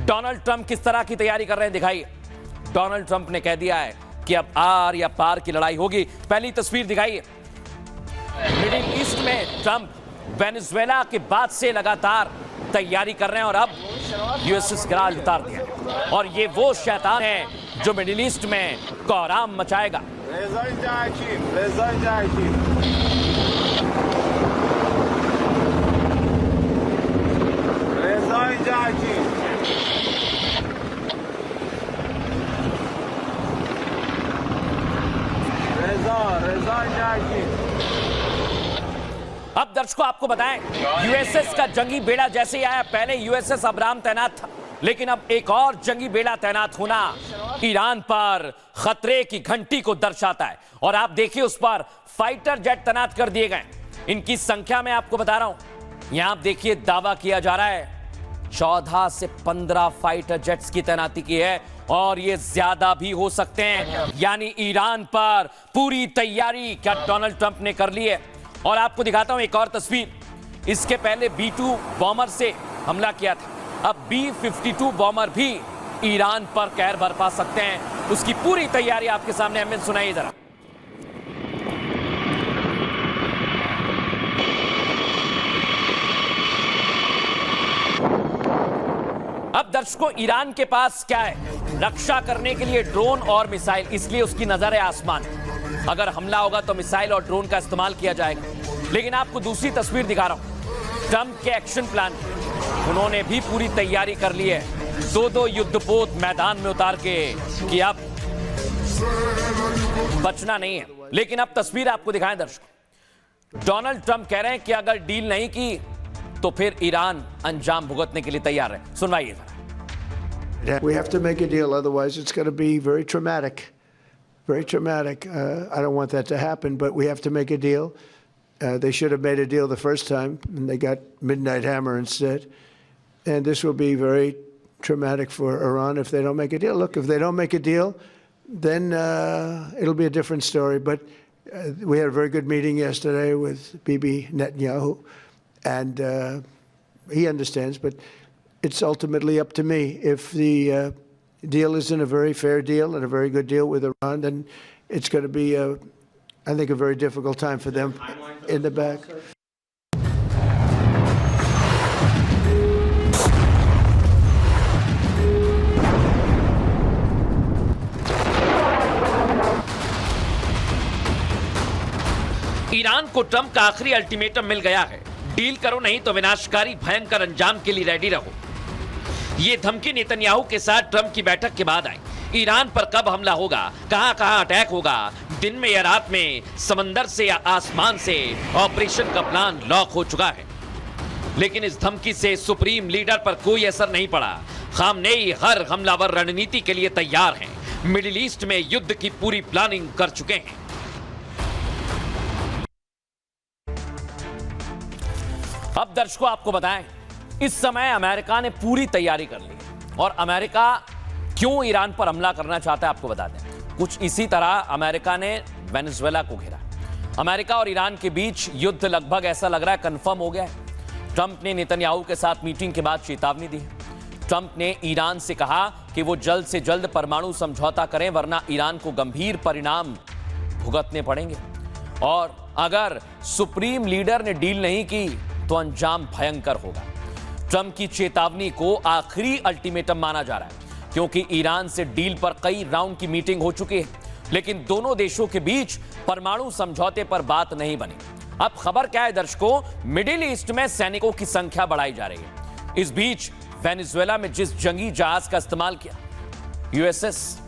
Donald Trump किस तरह की तैयारी कर रहे हैं, दिखाइए। डोनाल्ड ट्रंप ने कह दिया है कि अब आर या पार की लड़ाई होगी। पहली तस्वीर दिखाइए। मिडिल ईस्ट में ट्रंप वेनेजुएला के बाद से लगातार तैयारी कर रहे हैं और अब यूएसएस गिराल उतार दिया और ये वो शैतान है जो मिडिल ईस्ट में कोहराम मचाएगा। अब दर्शकों आपको बताएं, यूएसएस का जंगी बेड़ा जैसे ही आया, पहले यूएसएस अब्राहम तैनात था, लेकिन अब एक और जंगी बेड़ा तैनात होना ईरान पर खतरे की घंटी को दर्शाता है। और आप देखिए उस पर फाइटर जेट तैनात कर दिए गए। इनकी संख्या मैं आपको बता रहा हूं, यहां आप देखिए दावा किया जा रहा है 14 से 15 फाइटर जेट्स की तैनाती की है और ये ज्यादा भी हो सकते हैं। यानी ईरान पर पूरी तैयारी क्या डोनाल्ड ट्रंप ने कर ली है। और आपको दिखाता हूं एक और तस्वीर। इसके पहले B-2 बॉमर से हमला किया था, अब B-52 बॉमर भी ईरान पर कहर बरपा सकते हैं। उसकी पूरी तैयारी आपके सामने हमें सुनाइए जरा। अब दर्शकों, ईरान के पास क्या है? रक्षा करने के लिए ड्रोन और मिसाइल, इसलिए उसकी नजर है आसमान। अगर हमला होगा तो मिसाइल और ड्रोन का इस्तेमाल किया जाएगा। लेकिन आपको दूसरी तस्वीर दिखा रहा हूं, ट्रंप के एक्शन प्लान। उन्होंने भी पूरी तैयारी कर ली है, दो युद्धपोत मैदान में उतार के कि अब बचना नहीं है। लेकिन अब तस्वीर आपको दिखाएं दर्शकों, डोनाल्ड ट्रंप कह रहे हैं कि अगर डील नहीं की तो फिर ईरान अंजाम भुगतने के लिए तैयार है। सुनवाइए जरा। We have to make a deal, otherwise it's going to be very traumatic. Very traumatic. I don't want that to happen, but we have to make a deal. They should have made a deal the first time, and they got Midnight Hammer instead. And this will be very traumatic for Iran if they don't make a deal. Look, if they don't make a deal, then it'll be a different story. But we had a very good meeting yesterday with Bibi Netanyahu, and he understands, but it's ultimately up to me. If the deal isn't a very fair deal and a very good deal with Iran, then it's going to be, I think, a very difficult time for them in the back. Iran को Trump का आखिरी ultimatum मिल गया है, deal करो नहीं तो विनाशकारी भयंकर अंजाम के लिए रेडी रहो। ये धमकी नेतन्याहू के साथ ट्रंप की बैठक के बाद आई। ईरान पर कब हमला होगा, कहां अटैक होगा, दिन में या रात में, समंदर से या आसमान से, ऑपरेशन का प्लान लॉक हो चुका है। लेकिन इस धमकी से सुप्रीम लीडर पर कोई असर नहीं पड़ा। खामनेई हर हमलावर रणनीति के लिए तैयार हैं, मिडिल ईस्ट में युद्ध की पूरी प्लानिंग कर चुके हैं। अब दर्शकों आपको बताएं, इस समय अमेरिका ने पूरी तैयारी कर ली और अमेरिका क्यों ईरान पर हमला करना चाहता है आपको बता दें। कुछ इसी तरह अमेरिका ने वेनेजुएला को घेरा। अमेरिका और ईरान के बीच युद्ध लगभग ऐसा लग रहा है कंफर्म हो गया है। ट्रंप ने नेतन्याहू के साथ मीटिंग के बाद चेतावनी दी। ट्रंप ने ईरान से कहा कि वो जल्द से जल्द परमाणु समझौता करें, वरना ईरान को गंभीर परिणाम भुगतने पड़ेंगे। और अगर सुप्रीम लीडर ने डील नहीं की तो अंजाम भयंकर होगा। ट्रंप की चेतावनी को आखिरी अल्टीमेटम माना जा रहा है, क्योंकि ईरान से डील पर कई राउंड की मीटिंग हो चुकी है, लेकिन दोनों देशों के बीच परमाणु समझौते पर बात नहीं बनी। अब खबर क्या है दर्शकों, मिडिल ईस्ट में सैनिकों की संख्या बढ़ाई जा रही है। इस बीच वेनेजुएला में जिस जंगी जहाज का इस्तेमाल किया यूएसएस,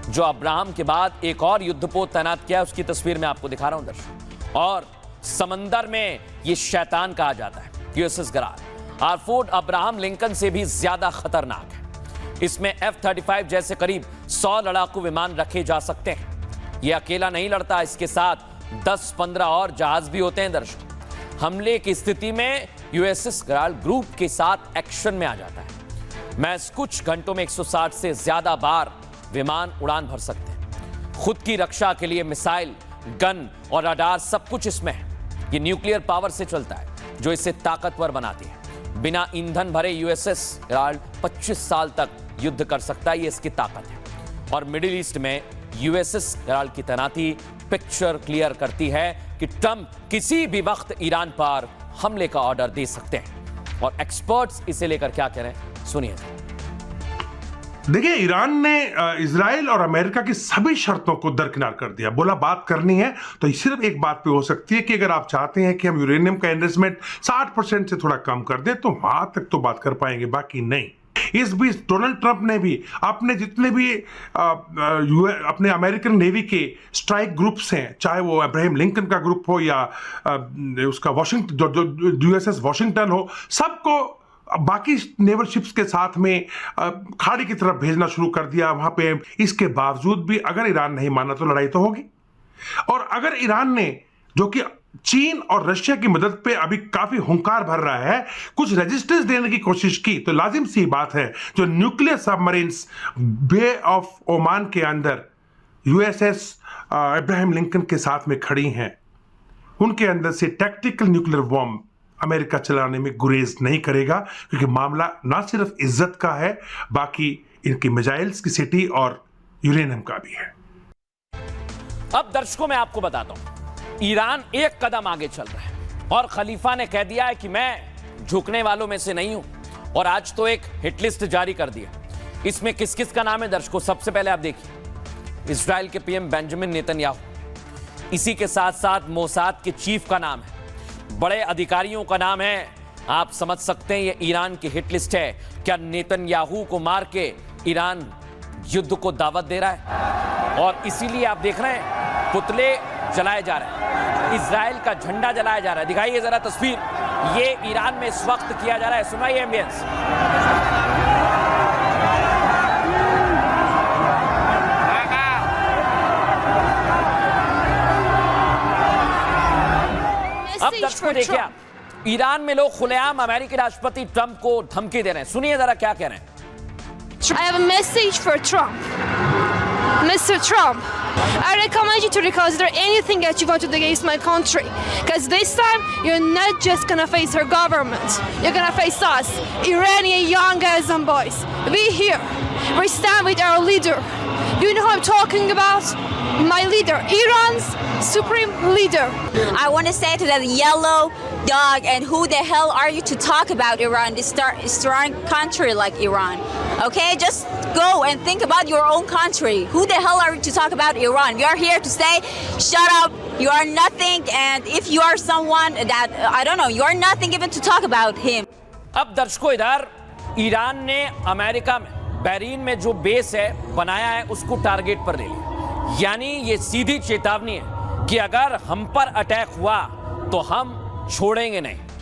जो अब्राहम के बाद एक और युद्धपोत तैनात किया, उसकी तस्वीर मैं आपको दिखा रहा हूं दर्शकों। और समंदर में यह शैतान कहा जाता है यूएसएस गिराल। आरफोर्ड अब्राहम लिंकन से भी ज्यादा खतरनाक है। इसमें F-35 जैसे करीब 100 लड़ाकू विमान रखे जा सकते हैं। यह अकेला नहीं लड़ता, इसके साथ 10-15 और जहाज भी होते हैं दर्शक। हमले की स्थिति में यूएसएस गिराल ग्रुप के साथ एक्शन में आ जाता है। महज कुछ घंटों में 160 से ज्यादा बार विमान उड़ान भर सकते हैं। खुद की रक्षा के लिए मिसाइल, गन और रडार सब कुछ इसमें है। ये न्यूक्लियर पावर से चलता है, जो इसे ताकतवर बनाती है। बिना ईंधन भरे यूएसएस ईरान 25 साल तक युद्ध कर सकता है, ये इसकी ताकत है। और मिडिल ईस्ट में यूएसएस ईरान की तैनाती पिक्चर क्लियर करती है कि ट्रंप किसी भी वक्त ईरान पर हमले का ऑर्डर दे सकते हैं। और एक्सपर्ट्स इसे लेकर क्या कह रहे हैं, सुनिए। देखिए, ईरान ने इजराइल और अमेरिका की सभी शर्तों को दरकिनार कर दिया। बोला बात करनी है तो सिर्फ एक बात पे हो सकती है कि अगर आप चाहते हैं कि हम यूरेनियम का एनरिचमेंट 60% से थोड़ा कम कर दें तो वहां तक तो बात कर पाएंगे, बाकी नहीं। इस बीच डोनाल्ड ट्रंप ने भी अपने जितने भी अपने अमेरिकन नेवी के स्ट्राइक ग्रुप्स हैं, चाहे वो अब्राहम लिंकन का ग्रुप हो या उसका वॉशिंगटन यूएसएस वॉशिंगटन हो, सबको बाकी नेवल शिप्स के साथ में खाड़ी की तरफ भेजना शुरू कर दिया वहां पे। इसके बावजूद भी अगर ईरान नहीं माना तो लड़ाई तो होगी। और अगर ईरान ने, जो कि चीन और रशिया की मदद पे अभी काफी हुंकार भर रहा है, कुछ रेजिस्टेंस देने की कोशिश की तो लाजिम सी बात है जो nuclear submarines bay of Oman के अंदर यूएसएस अब्राहम लिंकन के साथ में खड़ी हैं, उनके अंदर से टैक्टिकल न्यूक्लियर बॉम्ब अमेरिका चलाने में गुरेज नहीं करेगा, क्योंकि मामला ना सिर्फ इज्जत का है, बाकी इनकी मिसाइल्स की सिटी और यूरेनियम का भी है। अब दर्शकों मैं आपको बताता हूं, ईरान एक कदम आगे चल रहा है और खलीफा ने कह दिया है कि मैं झुकने वालों में से नहीं हूं। और आज तो एक हिट लिस्ट जारी कर दिया। इसमें किस किस का नाम है दर्शकों, सबसे पहले आप देखिए, इजराइल के पीएम बेंजामिन नेतन्याहू, इसी के साथ साथ मोसाद के चीफ का नाम है, बड़े अधिकारियों का नाम है। आप समझ सकते हैं ये ईरान की हिट लिस्ट है। क्या नेतन्याहू को मार के ईरान युद्ध को दावत दे रहा है? और इसीलिए आप देख रहे हैं पुतले जलाए जा रहे हैं, इजराइल का झंडा जलाया जा रहा है। दिखाइए जरा तस्वीर, ये ईरान में इस वक्त किया जा रहा है। सुनाइए एम्बियंस। अब दर्शकों देखिए, आप ईरान में लोग खुलेआम अमेरिकी राष्ट्रपति ट्रंप को धमकी दे रहे हैं। सुनिए जरा क्या कह रहे हैं। I have a message for Trump. Mr. Trump, I recommend you to reconsider anything that you want to do against my country. Because this time, you're not just gonna face her government. You're gonna face us, Iranian young girls and boys. We here. We stand with our leader. Do you know who I'm talking about? My leader, Iran's supreme leader. I want to say to that yellow dog, and who the hell are you to talk about Iran, this strong country like Iran? Okay, just go and think about your own country. Who the hell are you to talk about Iran? We are here to say, shut up, you are nothing, and if you are someone that, I don't know, you are nothing even to talk about him. अब दर्शकों इधर Iran ने America में Bahrain में जो base है बनाया है उसको टारगेट पर ले लिया। यानी ये सीधी चेतावनी है कि अगर हम पर अटैक हुआ तो हम छोड़ेंगे नहीं।